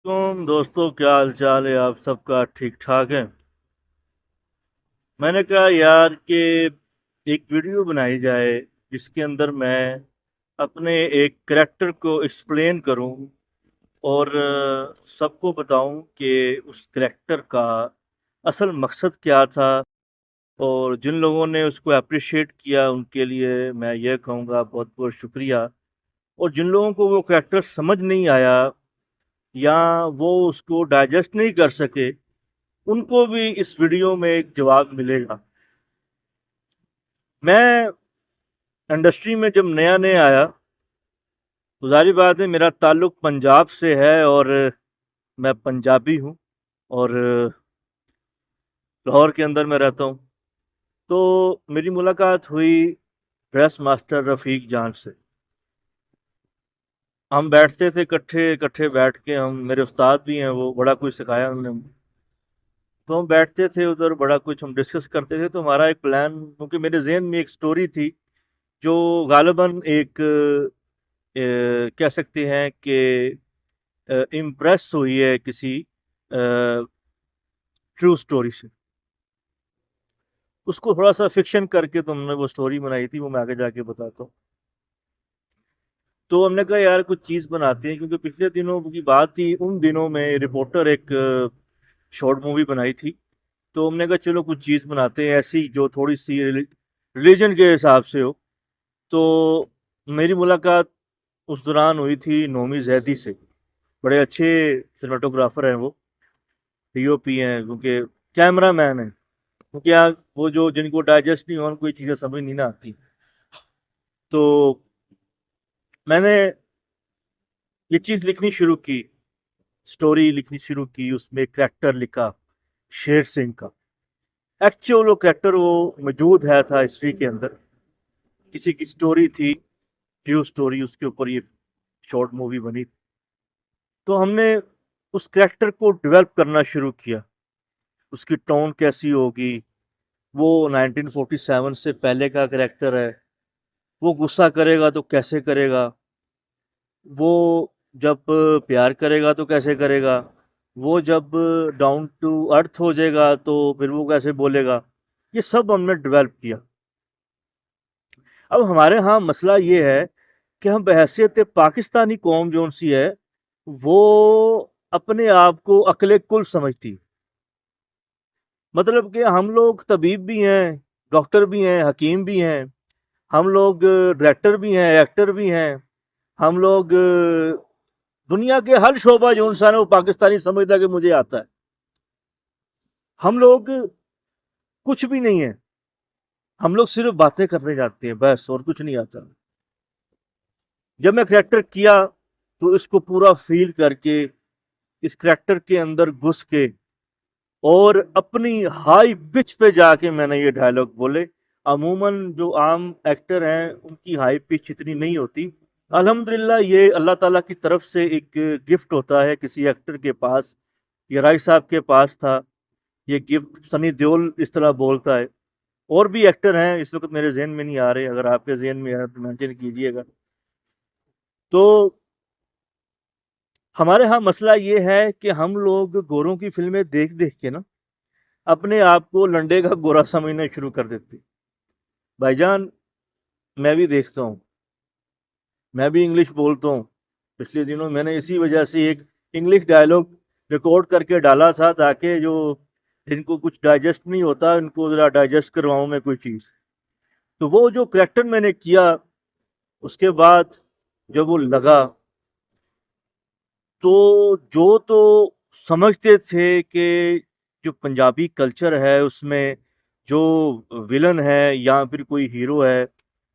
तुम दोस्तों, क्या हाल चाल है? आप सबका ठीक ठाक है? मैंने कहा यार कि एक वीडियो बनाई जाए जिसके अंदर मैं अपने एक करेक्टर को एक्सप्लेन करूं और सबको बताऊं कि उस करेक्टर का असल मकसद क्या था। और जिन लोगों ने उसको अप्रिशिएट किया उनके लिए मैं ये कहूँगा बहुत बहुत शुक्रिया। और जिन लोगों को वो करेक्टर समझ नहीं आया या वो उसको डाइजेस्ट नहीं कर सके, उनको भी इस वीडियो में एक जवाब मिलेगा। मैं इंडस्ट्री में जब नया नया आया तो ज़ाहिर बात है मेरा ताल्लुक पंजाब से है और मैं पंजाबी हूँ और लाहौर के अंदर मैं रहता हूँ। तो मेरी मुलाकात हुई ड्रेस मास्टर रफ़ीक जान से। हम बैठते थे इकट्ठे इकट्ठे बैठ के, हम मेरे उस्ताद भी हैं, वो बड़ा कुछ सिखाया उन्होंने। तो हम बैठते थे उधर, बड़ा कुछ हम डिस्कस करते थे। तो हमारा एक प्लान, क्योंकि मेरे जहन में एक स्टोरी थी जो गालिबन एक कह सकते हैं कि इम्प्रेस हुई है किसी ट्रू स्टोरी से। उसको थोड़ा सा फिक्शन करके तुमने वो स्टोरी बनाई थी, वो मैं आगे जाके बताता हूँ। तो हमने कहा यार कुछ चीज़ बनाते हैं, क्योंकि पिछले दिनों की बात थी, उन दिनों में रिपोर्टर एक शॉर्ट मूवी बनाई थी। तो हमने कहा चलो कुछ चीज़ बनाते हैं ऐसी जो थोड़ी सी रिलीजन के हिसाब से हो। तो मेरी मुलाकात उस दौरान हुई थी नोमी जैदी से। बड़े अच्छे सिनेमाटोग्राफर हैं वो, डीओपी हैं, क्योंकि कैमरा मैन है। क्योंकि यहाँ वो जो जिनको डाइजेस्ट नहीं हो, कोई चीज़ें समझ नहीं ना आती। तो मैंने ये चीज़ लिखनी शुरू की, स्टोरी लिखनी शुरू की, उसमें करैक्टर लिखा शेर सिंह का। एक्चुअल वो करैक्टर वो मौजूद है था हिस्ट्री के अंदर, किसी की स्टोरी थी, ट्रू स्टोरी, उसके ऊपर ये शॉर्ट मूवी बनी। तो हमने उस करैक्टर को डेवलप करना शुरू किया, उसकी टोन कैसी होगी। वो 1947 से पहले का करैक्टर है, वो गुस्सा करेगा तो कैसे करेगा, वो जब प्यार करेगा तो कैसे करेगा, वो जब डाउन टू अर्थ हो जाएगा तो फिर वो कैसे बोलेगा। ये सब हमने डेवलप किया। अब हमारे यहाँ मसला ये है कि हम बहैसियत पाकिस्तानी कौम जो सी है, वो अपने आप को अकले कुल समझती। मतलब कि हम लोग तबीब भी हैं, डॉक्टर भी हैं, हकीम भी हैं, हम लोग डायरेक्टर भी हैं, एक्टर भी हैं, हम लोग दुनिया के हर शोबा जो इंसान है वो पाकिस्तानी समझता है कि मुझे आता है। हम लोग कुछ भी नहीं है, हम लोग सिर्फ बातें करने जाते हैं बस, और कुछ नहीं आता। जब मैं करैक्टर किया तो इसको पूरा फील करके, इस करैक्टर के अंदर घुस के और अपनी हाई पिच पे जाके मैंने ये डायलॉग बोले। अमूमन जो आम एक्टर हैं उनकी हाई पिच इतनी नहीं होती। अल्हम्दुलिल्लाह ये अल्लाह ताला की तरफ से एक गिफ्ट होता है किसी एक्टर के पास। ये राय साहब के पास था ये गिफ्ट। सनी देओल इस तरह बोलता है। और भी एक्टर हैं इस वक्त मेरे जहन में नहीं आ रहे, अगर आपके जहन में है तो मेंशन कीजिएगा। तो हमारे यहाँ मसला ये है कि हम लोग गोरों की फिल्में देख देख के ना अपने आप को लंडे का गोरा समझना शुरू कर देते। भाईजान, मैं भी देखता हूँ, मैं भी इंग्लिश बोलता हूँ। पिछले दिनों मैंने इसी वजह से एक इंग्लिश डायलॉग रिकॉर्ड करके डाला था, ताकि जो जिनको कुछ डाइजेस्ट नहीं होता उनको ज़रा डाइजेस्ट करवाऊँ मैं कोई चीज़। तो वो जो करैक्टर मैंने किया, उसके बाद जब वो लगा, तो जो तो समझते थे कि जो पंजाबी कल्चर है उसमें जो विलन है या फिर कोई हीरो है,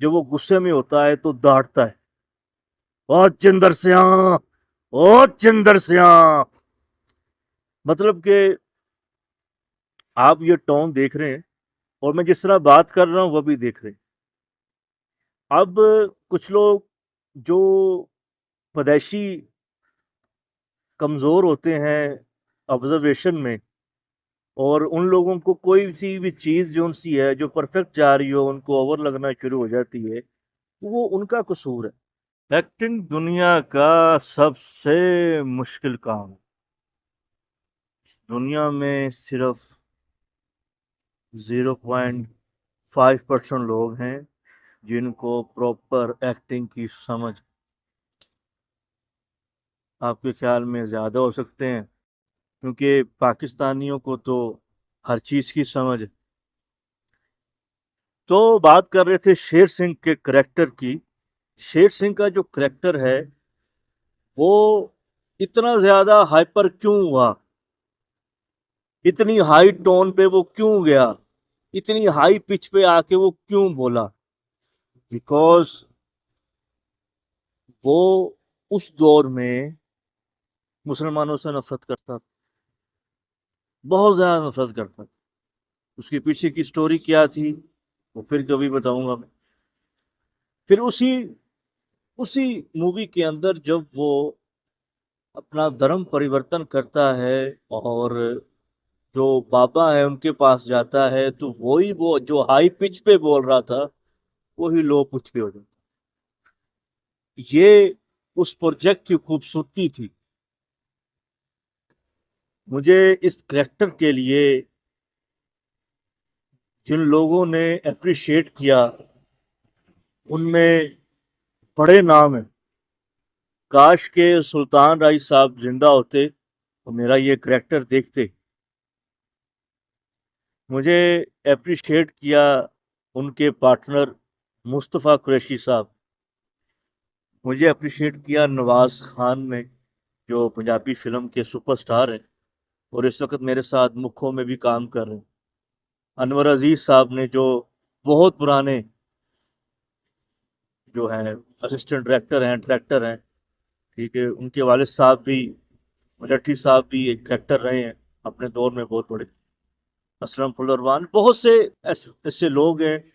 जो वो गुस्से में होता है तो डांटता है, ओ चिंदर सिया, ओ चिंदर सिया। मतलब कि आप ये टोन देख रहे हैं और मैं जिस तरह बात कर रहा हूँ वो भी देख रहे हैं। अब कुछ लोग जो पैदाइशी कमज़ोर होते हैं ऑब्जर्वेशन में, और उन लोगों को कोई सी भी चीज़ जो सी है जो परफेक्ट जा रही हो उनको ओवर लगना शुरू हो जाती है, तो वो उनका कसूर है। एक्टिंग दुनिया का सबसे मुश्किल काम है। दुनिया में सिर्फ 0.5% लोग हैं जिनको प्रॉपर एक्टिंग की समझ, आपके ख्याल में ज़्यादा हो सकते हैं, क्योंकि पाकिस्तानियों को तो हर चीज़ की समझ है। तो बात कर रहे थे शेर सिंह के करैक्टर की। शेर सिंह का जो करैक्टर है वो इतना ज़्यादा हाइपर क्यों हुआ, इतनी हाई टोन पे वो क्यों गया, इतनी हाई पिच पे आके वो क्यों बोला? बिकॉज वो उस दौर में मुसलमानों से नफरत करता था, बहुत ज़्यादा नफरत करता था। उसके पीछे की स्टोरी क्या थी वो फिर कभी बताऊंगा मैं। फिर उसी उसी मूवी के अंदर जब वो अपना धर्म परिवर्तन करता है और जो बाबा है उनके पास जाता है, तो वही वो जो हाई पिच पे बोल रहा था वही लो पिच पे हो जाता। ये उस प्रोजेक्ट की खूबसूरती थी। मुझे इस करैक्टर के लिए जिन लोगों ने अप्रिशिएट किया उनमें बड़े नाम हैं। काश के सुल्तान राय साहब जिंदा होते तो मेरा ये करैक्टर देखते। मुझे अप्रिशिएट किया उनके पार्टनर मुस्तफ़ा कुरैशी साहब। मुझे अप्रिशिएट किया नवाज खान ने, जो पंजाबी फिल्म के सुपरस्टार हैं और इस वक्त मेरे साथ मुखों में भी काम कर रहे हैं। अनवर अजीज साहब ने, जो बहुत पुराने जो हैं असिस्टेंट डायरेक्टर हैं, डायरेक्टर हैं, ठीक है। उनके वालिद साहब भी, मराठी साहब भी एक डायरेक्टर रहे हैं अपने दौर में बहुत बड़े। असलम फुलरवान, बहुत से ऐसे ऐसे लोग हैं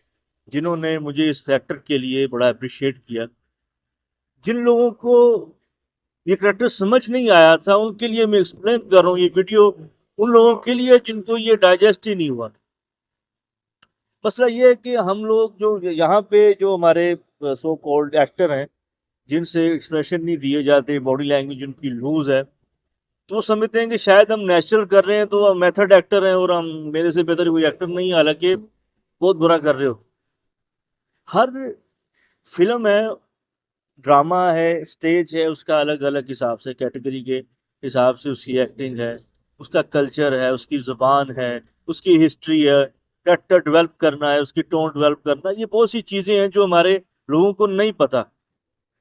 जिन्होंने मुझे इस कैरेक्टर के लिए बड़ा अप्रिशिएट किया। जिन लोगों को ये कैरेक्टर समझ नहीं आया था उनके लिए मैं एक्सप्लेन कर रहा हूँ ये वीडियो, उन लोगों के लिए जिनको ये डाइजेस्ट ही नहीं हुआ। मसला ये है कि हम लोग जो यहाँ पे जो हमारे सो कॉल्ड एक्टर हैं जिनसे एक्सप्रेशन नहीं दिए जाते, बॉडी लैंग्वेज उनकी लूज है, तो वो समझते हैं कि शायद हम नेचुरल कर रहे हैं, तो मेथड एक्टर हैं और हम मेरे से बेहतर कोई एक्टर नहीं है, हालांकि बहुत बुरा कर रहे हो। हर फिल्म है, ड्रामा है, स्टेज है, उसका अलग अलग हिसाब से कैटेगरी के हिसाब से उसकी एक्टिंग है, उसका कल्चर है, उसकी ज़ुबान है, उसकी हिस्ट्री है, कैरेक्टर डेवलप करना है, उसकी टोन डेवलप करना है। ये बहुत सी चीज़ें हैं जो हमारे लोगों को नहीं पता।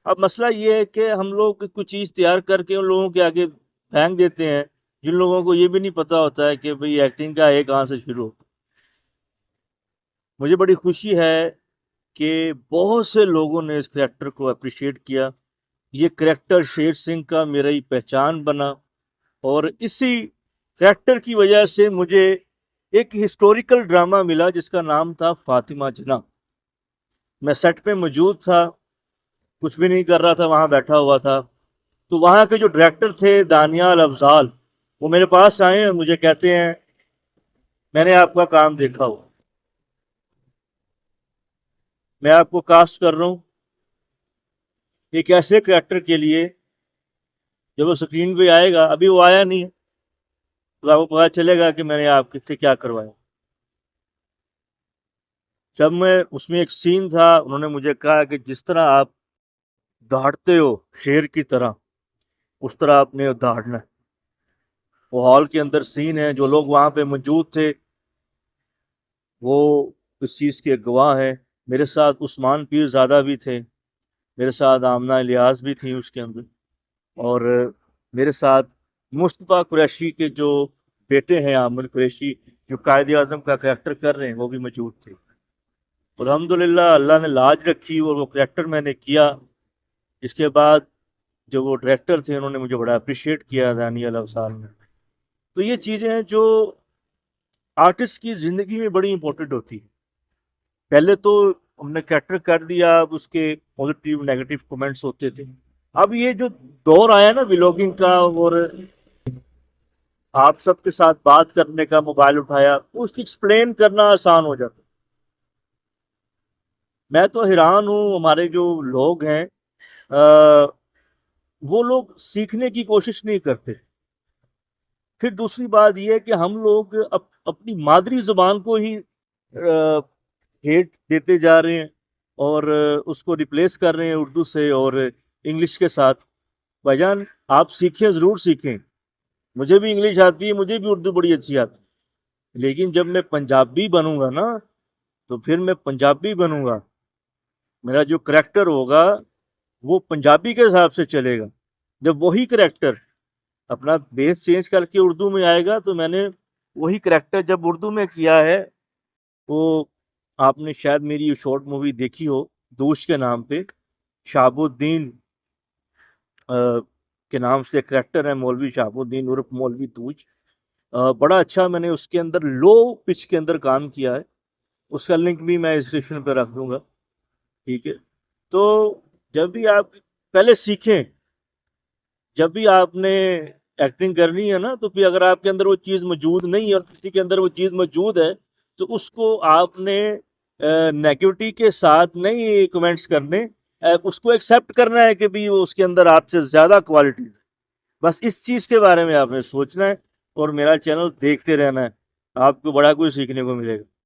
अब मसला ये है कि हम लोग कुछ चीज़ तैयार करके उन लोगों के आगे फेंक देते हैं जिन लोगों को ये भी नहीं पता होता है कि भाई एक्टिंग का है कहाँ से शुरू होता है। मुझे बड़ी खुशी है कि बहुत से लोगों ने इस करैक्टर को अप्रिशिएट किया। ये करैक्टर शेर सिंह का मेरा ही पहचान बना और इसी करैक्टर की वजह से मुझे एक हिस्टोरिकल ड्रामा मिला जिसका नाम था फातिमा जिन्ना। मैं सेट पे मौजूद था, कुछ भी नहीं कर रहा था, वहाँ बैठा हुआ था। तो वहाँ के जो डायरेक्टर थे दानियाल अफजाल, वो मेरे पास आए और मुझे कहते हैं मैंने आपका काम देखा हुआ, मैं आपको कास्ट कर रहा हूँ एक ऐसे करैक्टर के लिए जब वो स्क्रीन पे आएगा, अभी वो आया नहीं है, तो आपको पता चलेगा कि मैंने आपसे क्या करवाया। जब मैं उसमें एक सीन था, उन्होंने मुझे कहा कि जिस तरह आप दहाड़ते हो शेर की तरह, उस तरह आपने दहाड़ना है। वो हॉल के अंदर सीन है, जो लोग वहाँ पे मौजूद थे वो इस चीज़ के गवाह हैं। मेरे साथ उस्मान पीरज़ादा भी थे, मेरे साथ आमना इलियास भी थी उसके अंदर, और मेरे साथ मुस्तफ़ा कुरैशी के जो बेटे हैं आमिर कुरैशी, जो कायद आज़म का करैक्टर कर रहे हैं, वो भी मौजूद थे। अल्हम्दुलिल्लाह अल्लाह ने लाज रखी और वो करैक्टर मैंने किया। इसके बाद जो वो डायरेक्टर थे उन्होंने मुझे बड़ा अप्रिशिएट किया, दानियल अफसाल ने। तो ये चीज़ें हैं जो आर्टिस्ट की ज़िंदगी में बड़ी इंपॉर्टेंट होती है। पहले तो हमने कैरेक्टर कर दिया, अब उसके पॉजिटिव नेगेटिव कमेंट्स होते थे। अब ये जो दौर आया ना व्लॉगिंग का, और आप सबके साथ बात करने का, मोबाइल उठाया, उसकी एक्सप्लेन करना आसान हो जाता। मैं तो हैरान हूँ, हमारे जो लोग हैं वो लोग सीखने की कोशिश नहीं करते। फिर दूसरी बात ये है कि हम लोग अपनी मादरी ज़ुबान को ही हेट देते जा रहे हैं और उसको रिप्लेस कर रहे हैं उर्दू से और इंग्लिश के साथ। भाईजान, आप सीखें, ज़रूर सीखें। मुझे भी इंग्लिश आती है, मुझे भी उर्दू बड़ी अच्छी आती है, लेकिन जब मैं पंजाबी बनूंगा ना, तो फिर मैं पंजाबी बनूंगा। मेरा जो करैक्टर होगा वो पंजाबी के हिसाब से चलेगा। जब वही करैक्टर अपना बेस चेंज करके उर्दू में आएगा, तो मैंने वही करैक्टर जब उर्दू में किया है, वो आपने शायद मेरी शॉर्ट मूवी देखी हो, दोष के नाम पे। शहाबुद्दीन के नाम से करैक्टर है, मौलवी शहाबुद्दीन उर्फ मौलवी तूज। बड़ा अच्छा मैंने उसके अंदर लो पिच के अंदर काम किया है। उसका लिंक भी मैं इस डिस्क्रिप्शन पे रख दूंगा, ठीक है। तो जब भी आप पहले सीखें, जब भी आपने एक्टिंग करनी है ना, तो फिर अगर आपके अंदर वो चीज़ मौजूद नहीं है और किसी के अंदर वो चीज़ मौजूद है, तो उसको आपने नेगेटिविटी के साथ नहीं कमेंट्स करने, उसको एक्सेप्ट करना है कि भी वो उसके अंदर आपसे ज़्यादा क्वालिटीज है। बस इस चीज़ के बारे में आपने सोचना है और मेरा चैनल देखते रहना है, आपको बड़ा कुछ सीखने को मिलेगा।